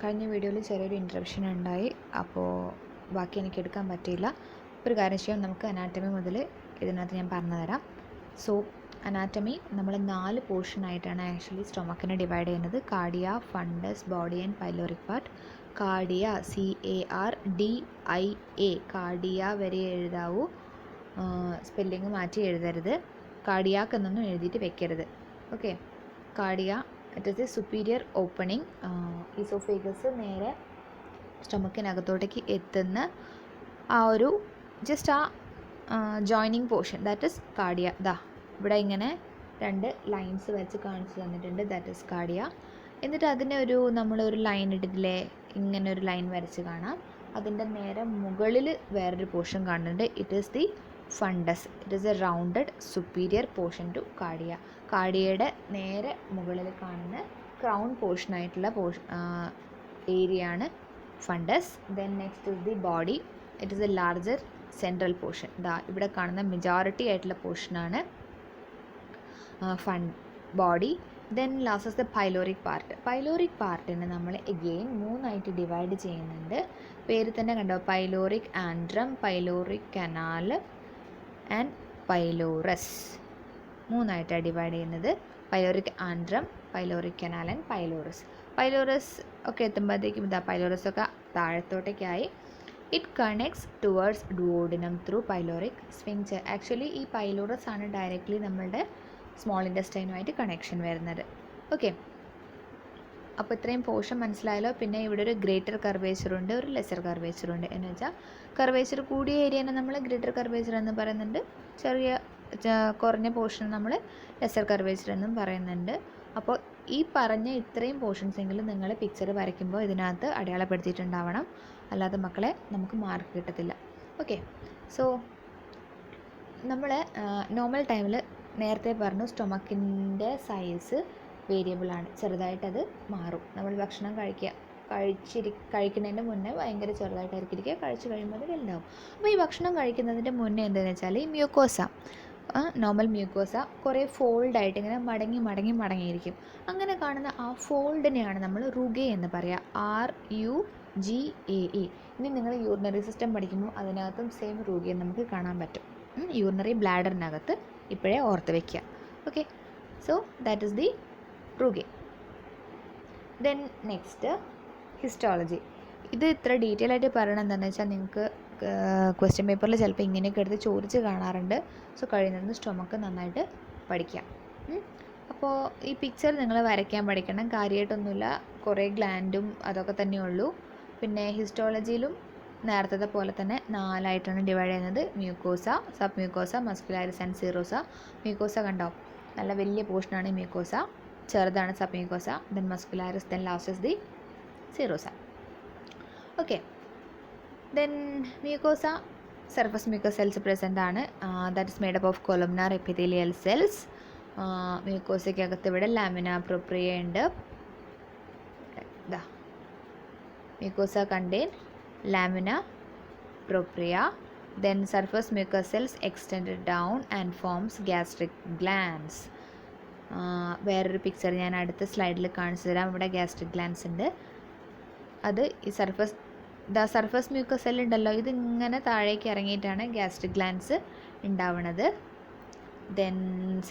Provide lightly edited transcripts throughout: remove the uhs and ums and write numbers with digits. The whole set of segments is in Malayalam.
കഴിഞ്ഞ വീഡിയോയിൽ ചെറിയൊരു ഇൻട്രപ്ഷൻ ഉണ്ടായി, അപ്പോൾ ബാക്കി എനിക്ക് എടുക്കാൻ പറ്റിയില്ല. ഒരു കാര്യം ചെയ്യാം, നമുക്ക് അനാറ്റമി മുതൽ ഇതിനകത്ത് ഞാൻ പറഞ്ഞു തരാം. സോ അനാറ്റമി നമ്മൾ 4 പോർഷനായിട്ടാണ് ആക്ച്വലി സ്റ്റൊമക്കിനെ ഡിവൈഡ് ചെയ്യുന്നത്. Cardia, fundus, body and pyloric part. Cardia CARDIA, cardia വരെ എഴുതാവൂ, സ്പെല്ലിങ് മാറ്റി എഴുതരുത്. കാർഡിയാക്ക് എന്നൊന്നും എഴുതിയിട്ട് വെക്കരുത്. Okay, cardia it is A superior opening. Oesophagus നേരെ സ്റ്റൊമക്കിനകത്തോട്ടേക്ക് എത്തുന്ന ആ ഒരു ജസ്റ്റ് ആ joining portion, that is cardia. ഇവിടെ ഇങ്ങനെ 2 ലൈൻസ് വെച്ച് കാണിച്ചു തന്നിട്ടുണ്ട്, ദാറ്റ് ഇസ് കാർഡിയ. എന്നിട്ട് അതിനെ നമ്മളൊരു ലൈൻ ഇട്ടിട്ടില്ലേ, ഇങ്ങനെ ഒരു ലൈൻ വരച്ച് കാണാം. അതിൻ്റെ നേരെ മുകളിൽ വേറൊരു പോർഷൻ കാണുന്നുണ്ട്, it is the fundus. It is a rounded superior portion to cardia. കാർഡിയയുടെ നേരെ മുകളിൽ കാണുന്ന ക്രൗൺ പോർഷനായിട്ടുള്ള ഏരിയയാണ് fundus. Then next is the body. It is a larger central portion. ഇവിടെ കാണുന്ന മെജോറിറ്റി ആയിട്ടുള്ള പോർഷനാണ് body. Then last is the pyloric part. Pyloric പാർട്ടിനെ നമ്മൾ എഗെയിൻ 3ആയിട്ട് ഡിവൈഡ് ചെയ്യുന്നുണ്ട്. പേര് തന്നെ കണ്ടോ, pyloric antrum, pyloric canal and pylorus. 3ആയിട്ടാണ് ഡിവൈഡ് ചെയ്യുന്നത്. Pyloric antrum, pyloric canal and pylorus. Pylorus ഒക്കെ എത്തുമ്പോഴത്തേക്കും പൈലോറസ് ഒക്കെ താഴത്തോട്ടേക്കായി. It connects towards duodenum through pyloric sphincter. Actually ഈ പൈലോറസ് ആണ് ഡയറക്റ്റ്ലി നമ്മളുടെ സ്മോൾ ഇൻറ്റസ്റ്റൈനുമായിട്ട് കണക്ഷൻ വരുന്നത്. ഓക്കെ, അപ്പോൾ ഇത്രയും പോർഷൻ മനസ്സിലായല്ലോ. പിന്നെ ഇവിടെ ഒരു ഗ്രേറ്റർ കർവേച്ചറുണ്ട്, ഒരു ലെസർ കർവേച്ചറുണ്ട്. എന്ന് വെച്ചാൽ കർവേച്ചർ കൂടിയ ഏരിയനെ നമ്മൾ ഗ്രേറ്റർ കർവേച്ചർ എന്ന് പറയുന്നുണ്ട്, കുറഞ്ഞ പോർഷൻ നമ്മൾ ലെസർ കർവേച്ചർ എന്നും പറയുന്നുണ്ട്. അപ്പോൾ ഈ പറഞ്ഞ ഇത്രയും പോർഷൻസ് എങ്കിലും നിങ്ങൾ പിക്ചർ വരയ്ക്കുമ്പോൾ ഇതിനകത്ത് അടയാളപ്പെടുത്തിയിട്ടുണ്ടാവണം, അല്ലാതെ മക്കളെ നമുക്ക് മാർക്ക് കിട്ടത്തില്ല. ഓക്കെ, സോ നമ്മൾ നോർമൽ ടൈമിൽ നേരത്തെ പറഞ്ഞു സ്റ്റൊമക്കിൻ്റെ സൈസ് വേരിയബിളാണ്, ചെറുതായിട്ടത് മാറും. നമ്മൾ ഭക്ഷണം കഴിക്കുന്നതിൻ്റെ മുന്നേ ഭയങ്കര ചെറുതായിട്ടായിരിക്കും ഇരിക്കുക, കഴിച്ച് കഴിയുമ്പോൾ അത് വലുതാവും. അപ്പോൾ ഈ ഭക്ഷണം കഴിക്കുന്നതിൻ്റെ മുന്നേ എന്താണെന്ന് വെച്ചാൽ ഈ മ്യൂക്കോസ, നോർമൽ മ്യൂക്കോസ കുറേ ഫോൾഡായിട്ട് ഇങ്ങനെ മടങ്ങിയിരിക്കും. അങ്ങനെ കാണുന്ന ആ ഫോൾഡിനെയാണ് നമ്മൾ റുഗെ എന്ന് പറയുക, RUGAE. ഇനി നിങ്ങൾ യൂറിനറി സിസ്റ്റം പഠിക്കുമ്പോൾ അതിനകത്തും സെയിം റുഗെ നമുക്ക് കാണാൻ പറ്റും. യൂറിനറി ബ്ലാഡറിനകത്ത് ഇപ്പോഴേ ഓർത്ത് വയ്ക്കുക. Okay, so that is the rugae. Then next histology. ഇത് ഇത്ര ഡീറ്റെയിൽ ആയിട്ട് പറയണം എന്താണെന്ന് വെച്ചാൽ നിങ്ങൾക്ക് ക്വസ്റ്റ്യൻ പേപ്പറിൽ ചിലപ്പോൾ ഇങ്ങനെയൊക്കെ എടുത്ത് ചോദിച്ച് കാണാറുണ്ട്. സോ കഴിയുന്നത് സ്റ്റൊമക്ക് നന്നായിട്ട് പഠിക്കാം. അപ്പോൾ ഈ പിക്ചർ നിങ്ങൾ വരയ്ക്കാൻ പഠിക്കണം, കാര്യമായിട്ടൊന്നുമില്ല, കുറേ ഗ്ലാൻഡും അതൊക്കെ തന്നെയുള്ളൂ. പിന്നെ ഹിസ്റ്റോളജിയിലും നേരത്തെ പോലെ തന്നെ 4ആയിട്ടാണ് ഡിവൈഡ് ചെയ്യുന്നത്. Mucosa, sub mucosa, muscularis and serosa. Mucosa കണ്ടോ, നല്ല വലിയ പോർഷനാണ് മ്യൂക്കോസ, ചെറുതാണ് sub mucosa, then muscularis, then last is the serosa. Okay, then mucosa surface mucus cells present ആണ്. That is made up of columnar epithelial cells. മ്യൂക്കോസയ്ക്കകത്ത് ഇവിടെ ലാമിന പ്രൊപ്രിയ ഉണ്ട്. Mucosa contain lamina propria. Then surface mucous cells extended down and forms gastric glands. വേറൊരു പിക്ചർ ഞാൻ അടുത്ത സ്ലൈഡിൽ കാണിച്ചു തരാം. ഇവിടെ ഗ്യാസ്ട്രിക് ഗ്ലാൻഡ്സ് ഉണ്ട്. അത് ഈ സർഫസ് മ്യൂക്കസ് സെൽ ഉണ്ടല്ലോ, ഇതിങ്ങനെ താഴേക്ക് ഇറങ്ങിയിട്ടാണ് ഗ്യാസ്ട്രിക് ഗ്ലാൻഡ്സ് ഉണ്ടാവുന്നത്. Then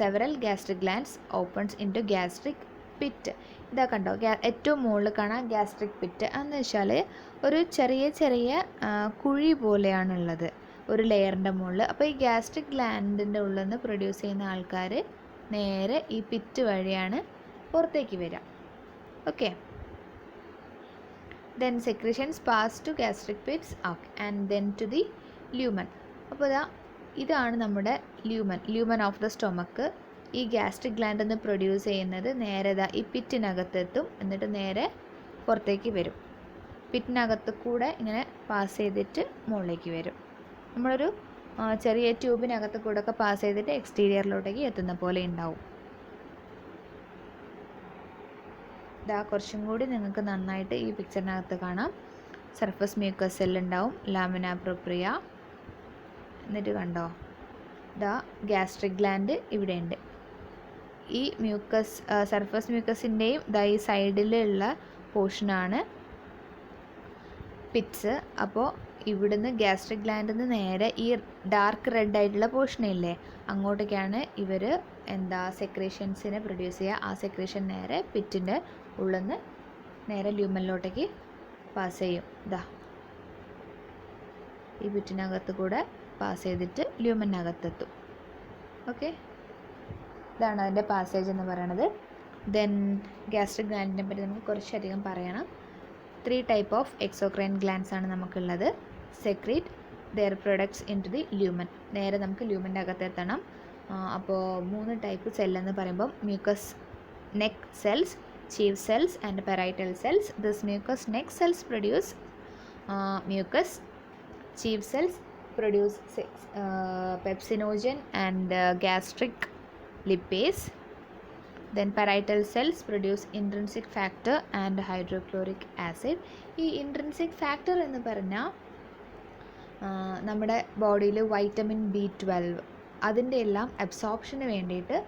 several gastric glands opens into gastric pit. ഇതാ കണ്ടോ, ഏറ്റവും മുകളിൽ കാണാം ഗ്യാസ്ട്രിക് പിറ്റ്. എന്ന് വെച്ചാൽ ഒരു ചെറിയ കുഴി പോലെയാണുള്ളത് ഒരു ലെയറിൻ്റെ മുകളിൽ. അപ്പോൾ ഈ ഗ്യാസ്ട്രിക് ഗ്ലാൻഡിൻ്റെ ഉള്ളിൽ നിന്ന് പ്രൊഡ്യൂസ് ചെയ്യുന്ന ആൾക്കാർ നേരെ ഈ പിറ്റ് വഴിയാണ് പുറത്തേക്ക് വരിക. Okay, then secretions pass to gastric pits and then to the lumen. അപ്പോൾ ഇതാണ് നമ്മുടെ ല്യൂമൻ ഓഫ് ദ സ്റ്റൊമക്ക്. ഈ ഗ്യാസ്ട്രിക് ഗ്ലാൻഡ് എന്ന് പ്രൊഡ്യൂസ് ചെയ്യുന്നത് നേരെ ഈ പിറ്റിനകത്തെത്തും, എന്നിട്ട് നേരെ പുറത്തേക്ക് വരും. പിറ്റിനകത്ത് കൂടെ ഇങ്ങനെ പാസ് ചെയ്തിട്ട് മുകളിലേക്ക് വരും. നമ്മളൊരു ചെറിയ ട്യൂബിനകത്ത് കൂടെ ഒക്കെ പാസ് ചെയ്തിട്ട് എക്സ്റ്റീരിയറിലോട്ടേക്ക് എത്തുന്ന പോലെ ഉണ്ടാവും. കുറച്ചും കൂടി നിങ്ങൾക്ക് നന്നായിട്ട് ഈ പിക്ചറിനകത്ത് കാണാം. സർഫസ് മ്യൂക്കസ് സെൽ ഉണ്ടാവും, ലാമിന പ്രൊപ്രിയ, എന്നിട്ട് കണ്ടോ ഗ്യാസ്ട്രിക് ഗ്ലാൻഡ് ഇവിടെ ഉണ്ട്. ഈ സർഫസ് മ്യൂക്കസിൻ്റെയും ഈ സൈഡിലുള്ള പോർഷനാണ് പിറ്റ്സ്. അപ്പോൾ ഇവിടുന്ന് ഗ്യാസ്ട്രിക് ഗ്ലാൻഡിൽ നിന്ന് നേരെ ഈ ഡാർക്ക് റെഡ് ആയിട്ടുള്ള പോർഷനില്ലേ അങ്ങോട്ടേക്കാണ് ഇവർ സെക്രീഷൻസിനെ പ്രൊഡ്യൂസ് ചെയ്യുക. ആ സെക്രീഷൻ നേരെ പിറ്റിൻ്റെ ഉള്ളിൽ നിന്ന് നേരെ ല്യൂമനിലോട്ടേക്ക് പാസ് ചെയ്യും. ഈ പിറ്റിനകത്ത് കൂടെ പാസ് ചെയ്തിട്ട് ല്യൂമനകത്തെത്തും. ഓക്കെ, ഇതാണ് അതിൻ്റെ പാസേജ് എന്ന് പറയുന്നത്. ദെൻ ഗ്യാസ്ട്രിക് ഗ്ലാൻഡിനെ പറ്റി നമുക്ക് കുറച്ചധികം പറയണം. 3 type of exocrine glands ആണ് നമുക്കുള്ളത്. Secrete their products into the lumen. നേരെ നമുക്ക് ല്യൂമൻ്റെ അകത്തെത്തണം. അപ്പോൾ 3 ടൈപ്പ് സെല്ലെന്ന് പറയുമ്പോൾ mucus neck cells, chief cells and parietal cells. This mucus neck cells produce mucus. Chief cells produce pepsinogen and gastric lipase. Then parietal cells produce intrinsic factor and hydrochloric acid. ഈ intrinsic factor എന്ന് പറഞ്ഞാൽ നമ്മുടെ ബോഡിയിൽ വൈറ്റമിൻ B12 അതിൻ്റെ എല്ലാം അബ്സോർപ്ഷന് വേണ്ടിയിട്ട്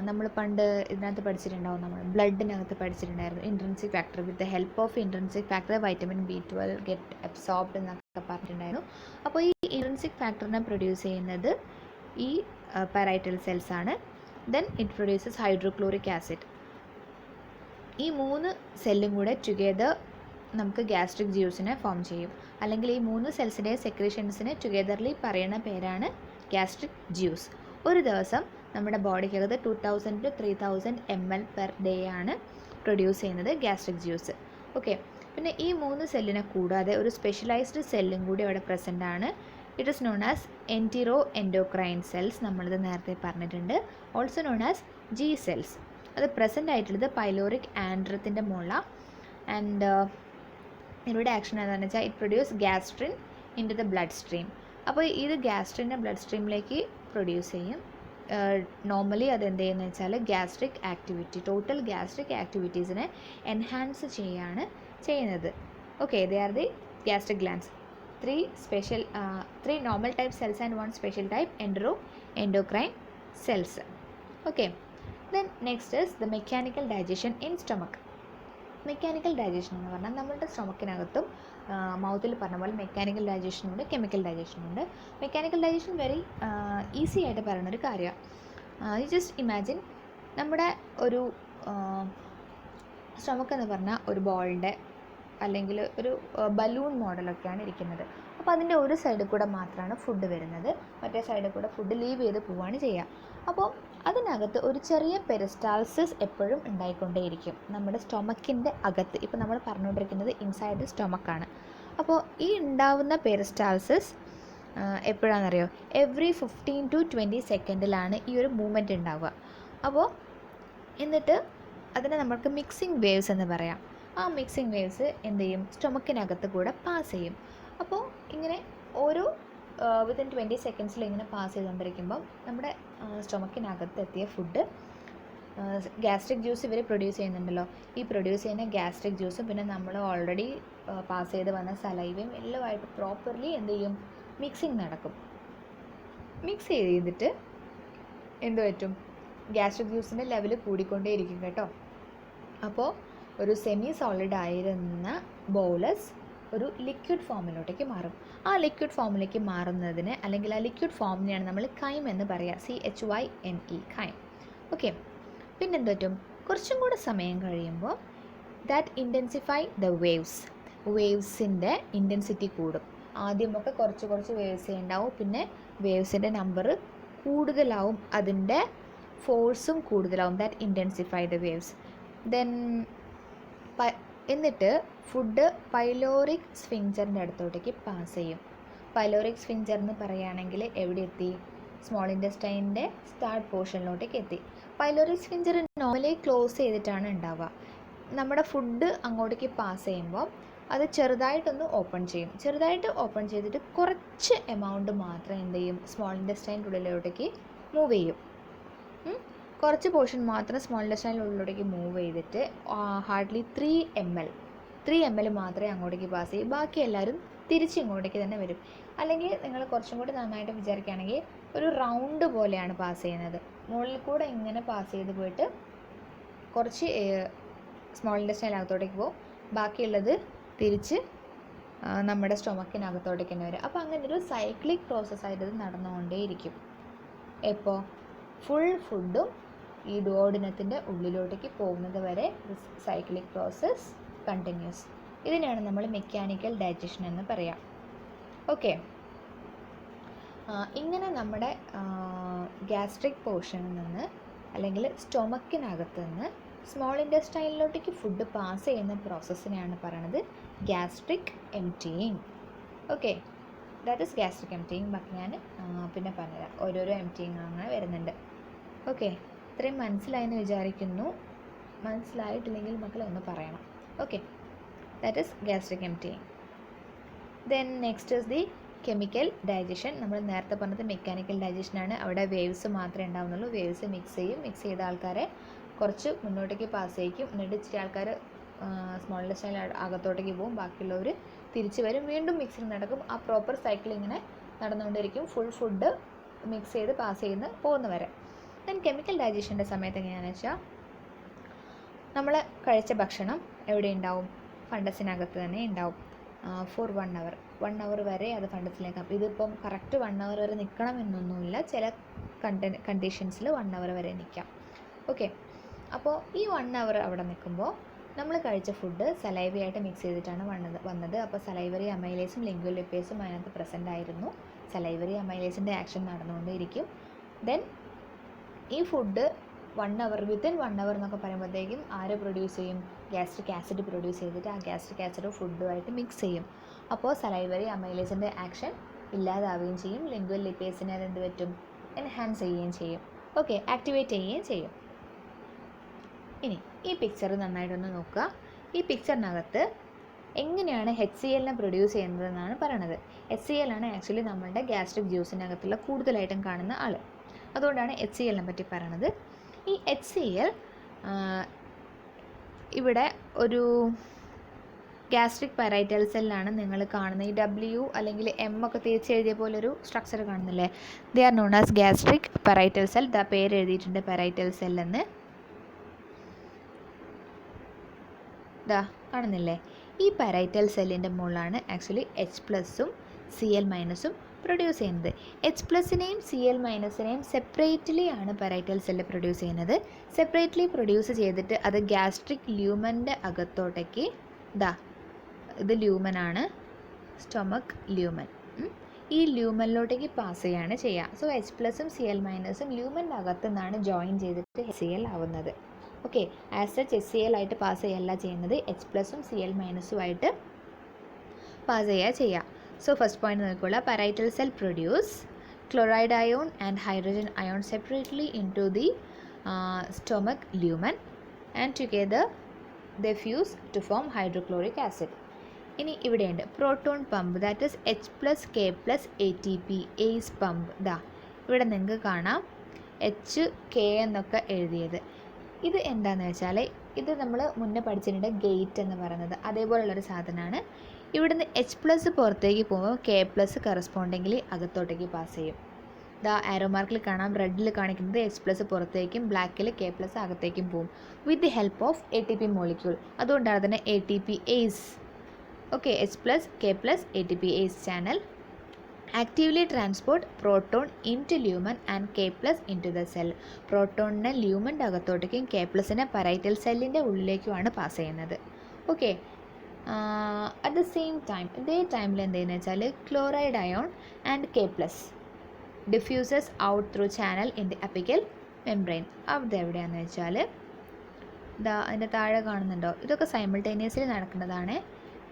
നമ്മൾ പണ്ട് ഇതിനകത്ത് പഠിച്ചിട്ടുണ്ടാവും, നമ്മൾ ബ്ലഡിനകത്ത് പഠിച്ചിട്ടുണ്ടായിരുന്നു intrinsic factor. With the help of intrinsic factor vitamin B12 get absorbed എന്നൊക്കെ പറഞ്ഞിട്ടുണ്ടായിരുന്നു. അപ്പോൾ ഈ ഇൻട്രിൻസിക് ഫാക്ടറിനെ പ്രൊഡ്യൂസ് ചെയ്യുന്നത് ഈ പാരൈറ്റൽ സെൽസ് ആണ്. Then it produces hydrochloric acid. ഈ 3 സെല്ലും കൂടെ ടുഗെദർ നമുക്ക് ഗ്യാസ്ട്രിക് ജ്യൂസിനെ ഫോം ചെയ്യും. അല്ലെങ്കിൽ ഈ 3 സെൽസിൻ്റെ സെക്രീഷൻസിന് ടുഗെദർലി പറയുന്ന പേരാണ് ഗ്യാസ്ട്രിക് ജ്യൂസ്. ഒരു ദിവസം നമ്മുടെ ബോഡിക്കകത്ത് 2000 to 3000 ml പെർ ഡേ ആണ് പ്രൊഡ്യൂസ് ചെയ്യുന്നത് ഗ്യാസ്ട്രിക് ജ്യൂസ്. ഓക്കെ, പിന്നെ ഈ 3 സെല്ലിനെ കൂടാതെ ഒരു സ്പെഷ്യലൈസ്ഡ് സെല്ലും കൂടി അവിടെ പ്രസൻ്റ് ആണ്. It is known as entero endocrine cells. നമ്മളിത് നേരത്തെ പറഞ്ഞിട്ടുണ്ട്. Also known as G cells. അത് പ്രസൻ്റ് ആയിട്ടുള്ളത് പൈലോറിക് ആൻഡ്രത്തിൻ്റെ മുകളിലാണ്. ആൻഡ് ഇവരുടെ ആക്ഷൻ എന്താണെന്ന് വെച്ചാൽ it produce gastrin into the blood stream. അപ്പോൾ ഇത് ഗ്യാസ്ട്രിനെ ബ്ലഡ് സ്ട്രീമിലേക്ക് പ്രൊഡ്യൂസ് ചെയ്യും. നോർമലി അത് എന്ത് ചെയ്യുന്നത് വെച്ചാൽ ഗ്യാസ്ട്രിക് ആക്ടിവിറ്റി, ടോട്ടൽ ഗ്യാസ്ട്രിക് ആക്ടിവിറ്റീസിനെ എൻഹാൻസ് ചെയ്യുകയാണ് ചെയ്യുന്നത്. Okay, they are the gastric glands. 3 normal type cells and 1 special type endocrine cells. Okay, then next is the mechanical digestion in stomach. Mechanical digestion എന്ന് പറഞ്ഞാൽ നമ്മളുടെ സ്റ്റൊമക്കിനകത്തും മൗത്തിൽ പറഞ്ഞ പോലെ മെക്കാനിക്കൽ ഡൈജഷനുണ്ട്, കെമിക്കൽ ഡൈജഷനുണ്ട്. മെക്കാനിക്കൽ ഡൈജഷൻ വെരി ഈസി ആയിട്ട് പറയുന്നൊരു കാര്യമാണ്. യു ജസ്റ്റ് ഇമാജിൻ നമ്മുടെ ഒരു സ്റ്റൊമക്ക് എന്ന് പറഞ്ഞാൽ ഒരു ബോളിൻ്റെ അല്ലെങ്കിൽ ഒരു ബലൂൺ മോഡലൊക്കെയാണ് ഇരിക്കുന്നത്. അപ്പോൾ അതിൻ്റെ ഒരു സൈഡിൽ കൂടെ മാത്രമാണ് ഫുഡ് വരുന്നത്, മറ്റേ സൈഡിൽ കൂടെ ഫുഡ് ലീവ് ചെയ്ത് പോവുകയാണ് ചെയ്യുക. അപ്പോൾ അതിനകത്ത് ഒരു ചെറിയ പെരിസ്റ്റാൾസിസ് എപ്പോഴും ഉണ്ടായിക്കൊണ്ടേയിരിക്കും നമ്മുടെ സ്റ്റൊമക്കിൻ്റെ അകത്ത്. ഇപ്പോൾ നമ്മൾ പറഞ്ഞുകൊണ്ടിരിക്കുന്നത് ഇൻസൈഡ് ദി സ്റ്റൊമക്കാണ്. അപ്പോൾ ഈ ഉണ്ടാവുന്ന പെരിസ്റ്റാൾസിസ് എപ്പോഴാണെന്നറിയോ? എവറി 15 to 20 സെക്കൻഡിലാണ് ഈ ഒരു മൂവ്മെൻറ്റ് ഉണ്ടാവുക. അപ്പോൾ എന്നിട്ട് അതിനെ നമുക്ക് മിക്സിംഗ് വേവ്സ് എന്ന് പറയാം. ആ മിക്സിംഗ് വേവ്സ് എന്ത് ചെയ്യും? സ്റ്റൊമക്കിനകത്ത് കൂടെ പാസ് ചെയ്യും. അപ്പോൾ ഇങ്ങനെ ഓരോ വിത്തിൻ 20 സെക്കൻഡ്സിൽ ഇങ്ങനെ പാസ് ചെയ്തുകൊണ്ടിരിക്കുമ്പം നമ്മുടെ സ്റ്റൊമക്കിനകത്ത് എത്തിയ ഫുഡ് ഗ്യാസ്ട്രിക് ജ്യൂസ് ഇവർ പ്രൊഡ്യൂസ് ചെയ്യുന്നുണ്ടല്ലോ, ഈ പ്രൊഡ്യൂസ് ചെയ്യുന്ന ഗ്യാസ്ട്രിക് ജ്യൂസും പിന്നെ നമ്മൾ ഓൾറെഡി പാസ് ചെയ്ത് വന്ന സലൈവയും എല്ലാമായിട്ട് പ്രോപ്പർലി എന്ത് ചെയ്യും? മിക്സിങ് നടക്കും. മിക്സ് ചെയ്തിട്ട് എന്ത് പറ്റും? ഗ്യാസ്ട്രിക് ജ്യൂസിൻ്റെ ലെവൽ കൂടിക്കൊണ്ടേയിരിക്കും കേട്ടോ. അപ്പോൾ ഒരു സെമി സോളിഡ് ആയിരുന്ന ബോളസ് ഒരു ലിക്വിഡ് ഫോമിലോട്ടേക്ക് മാറും. ആ ലിക്വിഡ് ഫോമിലേക്ക് മാറുന്നതിന് അല്ലെങ്കിൽ ആ ലിക്വിഡ് ഫോമിനെയാണ് നമ്മൾ കൈം എന്ന് പറയുക. CHYME came. ഓക്കെ, പിന്നെന്ത് പറ്റും? കുറച്ചും കൂടെ സമയം കഴിയുമ്പോൾ ദാറ്റ് ഇൻറ്റൻസിഫൈ ദ വേവ്സിൻ്റെ ഇൻറ്റൻസിറ്റി കൂടും. ആദ്യമൊക്കെ കുറച്ച് വേവ്സേ ഉണ്ടാവും, പിന്നെ വേവ്സിൻ്റെ നമ്പർ കൂടുതലാവും, അതിൻ്റെ ഫോഴ്സും കൂടുതലാവും. That intensify the waves. Then എന്നിട്ട് ഫുഡ് പൈലോറിക് സ്ഫിങ്ചറിൻ്റെ അടുത്തോട്ടേക്ക് പാസ് ചെയ്യും. പൈലോറിക് സ്ഫിങ്ചർ എന്ന് പറയുകയാണെങ്കിൽ എവിടെ എത്തി? സ്മോൾ ഇൻറ്റസ്റ്റൈനിൻ്റെ സ്റ്റാർട്ട് പോർഷനിലോട്ടേക്ക് എത്തി. പൈലോറിക് സ്ഫിങ്ചർ നോർമലി ക്ലോസ് ചെയ്തിട്ടാണ് ഉണ്ടാവുക. നമ്മുടെ ഫുഡ് അങ്ങോട്ടേക്ക് പാസ് ചെയ്യുമ്പോൾ അത് ചെറുതായിട്ടൊന്ന് ഓപ്പൺ ചെയ്യും. ചെറുതായിട്ട് ഓപ്പൺ ചെയ്തിട്ട് കുറച്ച് എമൗണ്ട് മാത്രം എന്ത് ചെയ്യും? സ്മോൾ ഇൻറ്റസ്റ്റൈൻ്റെ ഉള്ളിലോട്ടേക്ക് മൂവ് ചെയ്യും. കുറച്ച് പോർഷൻ മാത്രം സ്മോൾ ഇൻറ്റസ്റ്റൈനുള്ളിലോട്ടേക്ക് മൂവ് ചെയ്തിട്ട് ഹാർഡ്ലി 3 ml മാത്രമേ അങ്ങോട്ടേക്ക് പാസ് ചെയ്യൂ. ബാക്കി എല്ലാവരും തിരിച്ച് ഇങ്ങോട്ടേക്ക് തന്നെ വരും. അല്ലെങ്കിൽ നിങ്ങൾ കുറച്ചും കൂടി നന്നായിട്ട് വിചാരിക്കുകയാണെങ്കിൽ ഒരു റൗണ്ട് പോലെയാണ് പാസ് ചെയ്യുന്നത്. മുകളിൽ കൂടെ ഇങ്ങനെ പാസ് ചെയ്ത് പോയിട്ട് കുറച്ച് സ്മോൾ ഇൻറ്റസ്റ്റൈനകത്തോട്ടേക്ക് പോകും, ബാക്കിയുള്ളത് തിരിച്ച് നമ്മുടെ സ്റ്റൊമക്കിനകത്തോട്ടേക്ക് തന്നെ വരും. അപ്പോൾ അങ്ങനെ ഒരു സൈക്ലിക് പ്രോസസ്സായിട്ട് ഇത് നടന്നുകൊണ്ടേയിരിക്കും. എപ്പോൾ ഫുൾ ഫുഡും ഈ ഡുവോഡിനത്തിൻ്റെ ഉള്ളിലോട്ടേക്ക് പോകുന്നത് വരെ സൈക്ലിക് പ്രോസസ്സ് കണ്ടിന്യൂസ്. ഇതിനാണ് നമ്മൾ മെക്കാനിക്കൽ ഡൈജഷൻ എന്ന് പറയാം. ഓക്കെ, ഇങ്ങനെ നമ്മുടെ ഗ്യാസ്ട്രിക് പോർഷനിൽ നിന്ന് അല്ലെങ്കിൽ സ്റ്റൊമക്കിനകത്ത് നിന്ന് സ്മോൾ ഇൻറ്റസ്റ്റൈനിലോട്ടേക്ക് ഫുഡ് പാസ് ചെയ്യുന്ന പ്രോസസ്സിനെയാണ് പറയുന്നത് gastric emptying. Okay, that is gastric emptying. ബാക്കി ഞാൻ പിന്നെ പറഞ്ഞുതരാം. ഓരോരോ എംറ്റിയിങ് അങ്ങനെ വരുന്നുണ്ട്. ഓക്കെ, ഇത്രയും മനസ്സിലായെന്ന് വിചാരിക്കുന്നു. മനസ്സിലായിട്ടില്ലെങ്കിൽ മക്കൾ ഒന്ന് പറയണം. Okay, that is gastric emptying. Then next is the chemical digestion. നമ്മൾ നേരത്തെ പറഞ്ഞത് മെക്കാനിക്കൽ ഡൈജഷനാണ്. അവിടെ വേവ്സ് മാത്രമേ ഉണ്ടാവുന്നുള്ളൂ. വേവ്സ് മിക്സ് ചെയ്യും. മിക്സ് ചെയ്ത ആൾക്കാരെ കുറച്ച് മുന്നോട്ടേക്ക് പാസ് ചെയ്യിക്കും. എന്നിട്ട് ഇച്ചിരി ആൾക്കാർ സ്മോൾ ഇൻറ്റസ്റ്റൈൻ അകത്തോട്ടേക്ക് പോകും. ബാക്കിയുള്ളവർ തിരിച്ച് വരും. വീണ്ടും മിക്സിങ് നടക്കും. ആ പ്രോപ്പർ സൈക്കിൾ ഇങ്ങനെ നടന്നുകൊണ്ടിരിക്കും. ഫുൾ ഫുഡ് മിക്സ് ചെയ്ത് പാസ് ചെയ്യുന്ന പോകുന്നവരെ. ദെൻ കെമിക്കൽ ഡൈജഷൻ്റെ സമയത്ത് എങ്ങനെയാണെന്ന് വെച്ചാൽ നമ്മൾ കഴിച്ച ഭക്ഷണം എവിടെ ഉണ്ടാവും? ഫണ്ടസിനകത്ത് തന്നെ ഉണ്ടാവും. ഫോർ 1 hour വരെ അത് ഫണ്ടസിലേക്ക്. അപ്പോൾ ഇതിപ്പം കറക്റ്റ് 1 hour വരെ നിൽക്കണം എന്നൊന്നുമില്ല. ചില കണ്ടീഷൻസിൽ 1 hour വരെ നിൽക്കാം. ഓക്കെ, അപ്പോൾ ഈ 1 hour അവിടെ നിൽക്കുമ്പോൾ നമ്മൾ കഴിച്ച ഫുഡ് സലൈവയായിട്ട് മിക്സ് ചെയ്തിട്ടാണ് വന്നത്. അപ്പോൾ സലൈവറി അമൈലേസും ലിംഗ്വൽ ലിപ്പേസും അതിനകത്ത് പ്രസൻ്റ് ആയിരുന്നു. സലൈവറി അമൈലേസിൻ്റെ ആക്ഷൻ നടന്നുകൊണ്ടിരിക്കും. ദെൻ ഈ ഫുഡ് 1 hour വിത്തിൻ 1 hour എന്നൊക്കെ പറയുമ്പോഴത്തേക്കും ആര് പ്രൊഡ്യൂസ് ചെയ്യും? ഗ്യാസ്ട്രിക് ആസിഡ് പ്രൊഡ്യൂസ് ചെയ്തിട്ട് ആ ഗ്യാസ്ട്രിക് ആസിഡ് ഫുഡുമായിട്ട് മിക്സ് ചെയ്യും. അപ്പോൾ സലൈവറി അമൈലേസിൻ്റെ ആക്ഷൻ ഇല്ലാതാവുകയും ചെയ്യും. ലിംഗ്വൽ ലിപ്പേസിനെ അതെന്ത് പറ്റും? എൻഹാൻസ് ചെയ്യുകയും ചെയ്യും. ഓക്കെ, ആക്ടിവേറ്റ് ചെയ്യുകയും ചെയ്യും. ഇനി ഈ പിക്ചർ നന്നായിട്ടൊന്ന് നോക്കുക. ഈ പിക്ചറിനകത്ത് എങ്ങനെയാണ് HCl പ്രൊഡ്യൂസ് ചെയ്യുന്നതെന്നാണ് പറയണത്. HCl ആണ് ആക്ച്വലി നമ്മളുടെ ഗ്യാസ്ട്രിക് ജ്യൂസിനകത്തുള്ള കൂടുതലായിട്ടും കാണുന്ന ആൾ. അതുകൊണ്ടാണ് HCl പറ്റി പറയണത്. ഈ HCl ഇവിടെ ഒരു ഗ്യാസ്ട്രിക് പൈറൈറ്റൽ സെല്ലാണ് നിങ്ങൾ കാണുന്നത്. ഈ W അല്ലെങ്കിൽ M ഒക്കെ തിരിച്ചെഴുതിയ പോലൊരു സ്ട്രക്ചർ കാണുന്നില്ലേ? They are known as gastric parietal cell. ദാ പേര് എഴുതിയിട്ടുണ്ട് പൈറൈറ്റൽ സെൽ എന്ന്. ദാ കാണുന്നില്ലേ? ഈ പൈറൈറ്റൽ സെല്ലിൻ്റെ മുകളിലാണ് ആക്ച്വലി H+ഉം Cl- പ്രൊഡ്യൂസ് ചെയ്യുന്നത്. H+നെയും Cl- സെപ്പറേറ്റ്ലി ആണ് പൈറൈറ്റൽ സെല്ല് പ്രൊഡ്യൂസ് ചെയ്യുന്നത്. സെപ്പറേറ്റ്ലി പ്രൊഡ്യൂസ് ചെയ്തിട്ട് അത് ഗ്യാസ്ട്രിക് ല്യൂമൻ്റെ അകത്തോട്ടേക്ക് ഇത് ല്യൂമനാണ്, സ്റ്റൊമക്ക് ല്യൂമൻ. ഈ ല്യൂമനിലോട്ടേക്ക് പാസ് ചെയ്യാണ് ചെയ്യുക. സോ H+ഉം Cl- ല്യൂമൻ്റെ അകത്തു നിന്നാണ് ജോയിൻ ചെയ്തിട്ട് HCl ആവുന്നത്. ഓക്കെ, ആസ് സച്ച് HCl ആയിട്ട് പാസ് ചെയ്യല്ല ചെയ്യുന്നത്, H+ഉം Cl- ആയിട്ട് പാസ് ചെയ്യുക. സോ ഫസ്റ്റ് പോയിന്റ് നോക്കിക്കോളൂ. Parietal cell produce chloride ion and hydrogen ion separately into the stomach lumen and together they fuse to form hydrochloric acid. ഇനി ഇവിടെയുണ്ട് proton pump, that is H+K+ATP ഏസ് പമ്പ്. ഇവിടെ നിങ്ങൾക്ക് കാണാം HK എന്നൊക്കെ എഴുതിയത്. ഇത് എന്താണെന്ന് വെച്ചാൽ ഇത് നമ്മൾ മുന്നേ പഠിച്ചിട്ടുണ്ട് ഗേറ്റ് എന്ന് പറയുന്നത്. അതേപോലുള്ളൊരു സാധനമാണ്. ഇവിടുന്ന് H+ പുറത്തേക്ക് പോകുമ്പോൾ K+ കറസ്പോണ്ടിങ്ങിലി അകത്തോട്ടേക്ക് പാസ് ചെയ്യും. ആരോ മാർക്കിൽ കാണാം, റെഡിൽ കാണിക്കുന്നത് H+ പുറത്തേക്കും ബ്ലാക്കിൽ K+ അകത്തേക്കും പോകും with the help of ATP molecule. അതുകൊണ്ടാണ് തന്നെ ATP ഏസ്. ഓക്കെ, H+K+ATP ഏസ് channel actively transport proton into lumen and K+ into the cell. പ്രോട്ടോണിനെ ല്യൂമൻ്റെ അകത്തോട്ടേക്കും K+നെ പൈറൈറ്റൽ സെല്ലിൻ്റെ ഉള്ളിലേക്കുമാണ് പാസ് ചെയ്യുന്നത്. Okay, at the same time ഇതേ ടൈമിൽ എന്തെന്ന് വെച്ചാൽ chloride ion and K+ diffuses out through channel in the apical membrane. അവിടെ എവിടെയാണെന്ന് വെച്ചാൽ അതിൻ്റെ താഴെ കാണുന്നുണ്ടോ? ഇതൊക്കെ സൈമിൾട്ടേനിയസ്ലി നടക്കുന്നതാണ്.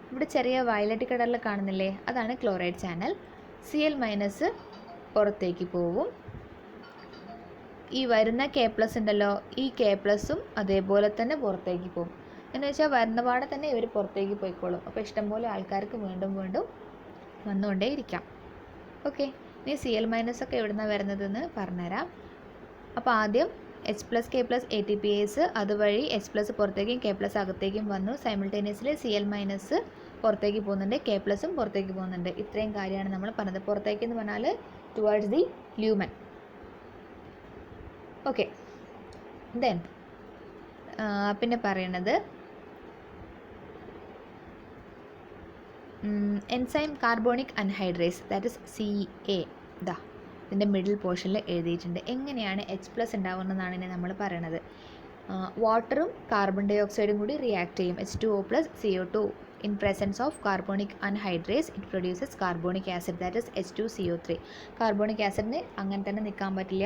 ഇവിടെ ചെറിയ വയലറ്റ് കളറിൽ കാണുന്നില്ലേ? അതാണ് ക്ലോറൈഡ് ചാനൽ. Cl- പുറത്തേക്ക് പോവും. ഈ വരുന്ന K+ ഉണ്ടല്ലോ, ഈ K+ഉം അതേപോലെ തന്നെ പുറത്തേക്ക് പോകും. എന്ന് വെച്ചാൽ വരുന്ന പാടെ തന്നെ ഇവർ പുറത്തേക്ക് പോയിക്കോളും. അപ്പോൾ ഇഷ്ടംപോലെ ആൾക്കാർക്ക് വീണ്ടും വീണ്ടും വന്നുകൊണ്ടേ ഇരിക്കാം. ഓക്കെ, ഇനി Cl- ഒക്കെ എവിടെ നിന്നാണ് വരുന്നതെന്ന് പറഞ്ഞുതരാം. അപ്പോൾ ആദ്യം H+K+ATPase അതുവഴി H+ പുറത്തേക്കും K+ അകത്തേക്കും വന്നു. സൈമിൾട്ടേനിയസ്ലി Cl- പുറത്തേക്ക് പോകുന്നുണ്ട്, K+ഉം പുറത്തേക്ക് പോകുന്നുണ്ട്. ഇത്രയും കാര്യമാണ് നമ്മൾ പറഞ്ഞത്. പുറത്തേക്ക് എന്ന് പറഞ്ഞാൽ towards the lumen. Okay, then പിന്നെ പറയണത് enzyme carbonic anhydrase that is CA. ഇതാ ഇതിൻ്റെ മിഡിൽ പോർഷനിൽ എഴുതിയിട്ടുണ്ട്. എങ്ങനെയാണ് H+ ഉണ്ടാവുന്നതെന്നാണ് ഇനി നമ്മൾ പറയണത്. വാട്ടറും കാർബൺ ഡൈ ഓക്സൈഡും കൂടി റിയാക്ട് ചെയ്യും. H2O+ CO2. In presence of carbonic anhydrase it produces carbonic acid that is H2CO3. Carbonic ആസിഡിന് അങ്ങനെ തന്നെ നിൽക്കാൻ പറ്റില്ല,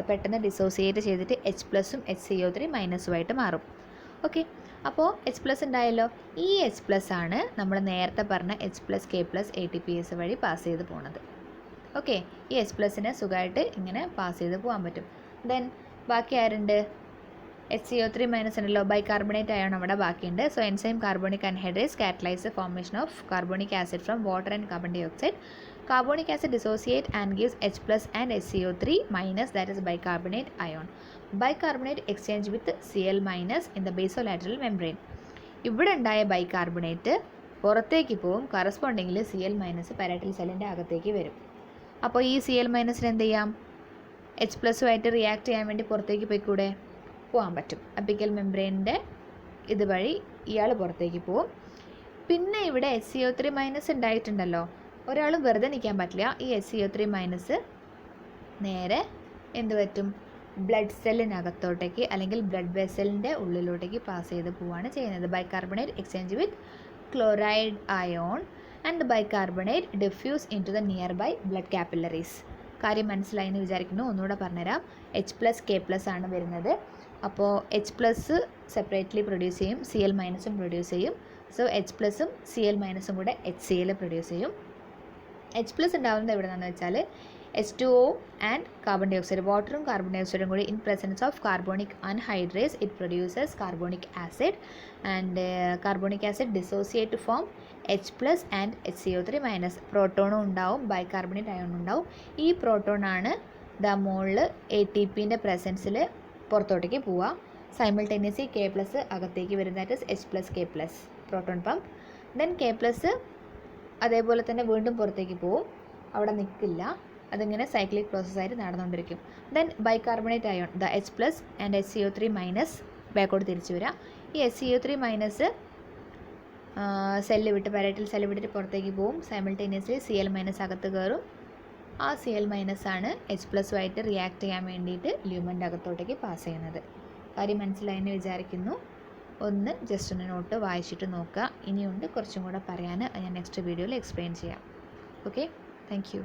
പെട്ടെന്ന് ഡിസോസിയേറ്റ് ചെയ്തിട്ട് H+ഉം HCO3- മാറും. ഓക്കെ, അപ്പോൾ H+ ഉണ്ടായല്ലോ. ഈ H+ ആണ് നമ്മൾ നേരത്തെ പറഞ്ഞ H+, K+, ATPase വഴി പാസ് ചെയ്ത് പോകുന്നത്. ഓക്കെ, ഈ H+നെ സുഖമായിട്ട് ഇങ്ങനെ പാസ് ചെയ്ത് പോകാൻ പറ്റും. ദെൻ ബാക്കി ആരുണ്ട്? HCO3- ഉണ്ടല്ലോ, ബൈകാർബണേറ്റ് അയോൺ അവിടെ ബാക്കിയുണ്ട്. So enzyme carbonic anhydrase catalyse formation of carbonic acid from water and carbon dioxide. Carbonic acid dissociate and gives H+ and HCO3- that is bicarbonate ion. Bicarbonate exchange with Cl- in the basolateral membrane. ഇവിടെ ഉണ്ടായ ബൈകാർബണേറ്റ് പുറത്തേക്ക് പോവും, കറസ്പോണ്ടിങ്ങിൽ Cl- പാരറ്റൽ സെല്ലിൻ്റെ അകത്തേക്ക് വരും. അപ്പോൾ ഈ Cl- എന്ത് ചെയ്യാം? H+ഉമായിട്ട് റിയാക്ട് ചെയ്യാൻ വേണ്ടി പുറത്തേക്ക് പോയിക്കൂടെ? പോകാൻ പറ്റും. അപ്പിക്കൽ മെംബ്രെയിനിൻ്റെ ഇതുവഴി ഇയാൾ പുറത്തേക്ക് പോവും. പിന്നെ ഇവിടെ HCO3- ഉണ്ടായിട്ടുണ്ടല്ലോ, ഒരാളും വെറുതെ നിൽക്കാൻ പറ്റില്ല. ഈ HCO3- നേരെ എന്ത് പറ്റും? ബ്ലഡ് സെല്ലിനകത്തോട്ടേക്ക് അല്ലെങ്കിൽ ബ്ലഡ് വെസലിൻ്റെ ഉള്ളിലോട്ടേക്ക് പാസ് ചെയ്ത് പോവുകയാണ് ചെയ്യുന്നത്. Bicarbonate exchange with chloride ion and the bicarbonate diffuse into the nearby blood capillaries. കാര്യം മനസ്സിലായി എന്ന് വിചാരിക്കുന്നു. ഒന്നുകൂടെ പറഞ്ഞുതരാം. H+, K+ ആണ് വരുന്നത്. അപ്പോൾ H+ സെപ്പറേറ്റ്ലി പ്രൊഡ്യൂസ് ചെയ്യും, Cl- പ്രൊഡ്യൂസ് ചെയ്യും. സോ H+ഉം Cl- കൂടെ HCl പ്രൊഡ്യൂസ് ചെയ്യും. H+ ഉണ്ടാകുന്നത് എവിടെ നിന്നാണെന്ന് വെച്ചാൽ H2O and carbon dioxide, വാട്ടറും കാർബൺ ഡൈ ഓക്സൈഡും കൂടി in presence of carbonic anhydrase it produces carbonic acid and carbonic acid dissociate to form H+ and HCO3-. പ്രോട്ടോണും ഉണ്ടാവും, ബൈകാർബണേറ്റ് അയോണും ഉണ്ടാവും. ഈ പ്രോട്ടോണാണ് മോളിൽ ATPൻ്റെ പ്രസൻസിൽ പുറത്തോട്ടേക്ക് പോവുക. സൈമിൾട്ടേനിയസ്ലി K+ അകത്തേക്ക് വരും, that is H+, K+, proton pump. Then K+ അതേപോലെ തന്നെ വീണ്ടും പുറത്തേക്ക് പോവും, അവിടെ നിൽക്കില്ല, അതിങ്ങനെ സൈക്ലിക് പ്രോസസ്സായിട്ട് നടന്നുകൊണ്ടിരിക്കും. Then bicarbonate ion the H+ and HCO3- ബാക്കോട്ട് തിരിച്ചു വരിക. ഈ HCO3- സെല്ല് വിട്ട് പാരറ്റൽ സെല്ല് വിട്ടിട്ട് പുറത്തേക്ക് പോവും. സൈമിൾട്ടേനിയസ്ലി Cl- അകത്ത് കയറും. ആ Cl- ആണ് H+ഉമായിട്ട് റിയാക്ട് ചെയ്യാൻ വേണ്ടിയിട്ട് ല്യൂമൻ്റെ അകത്തോട്ടേക്ക് പാസ് ചെയ്യുന്നത്. കാര്യം മനസ്സിലായെന്ന് വിചാരിക്കുന്നു. ഒന്ന് ജസ്റ്റ് ഒന്ന് നോട്ട് വായിച്ചിട്ട് നോക്കുക. ഇനിയുണ്ട് കുറച്ചും കൂടെ പറയാൻ, ഞാൻ നെക്സ്റ്റ് വീഡിയോയിൽ എക്സ്പ്ലെയിൻ ചെയ്യാം. Okay, thank you.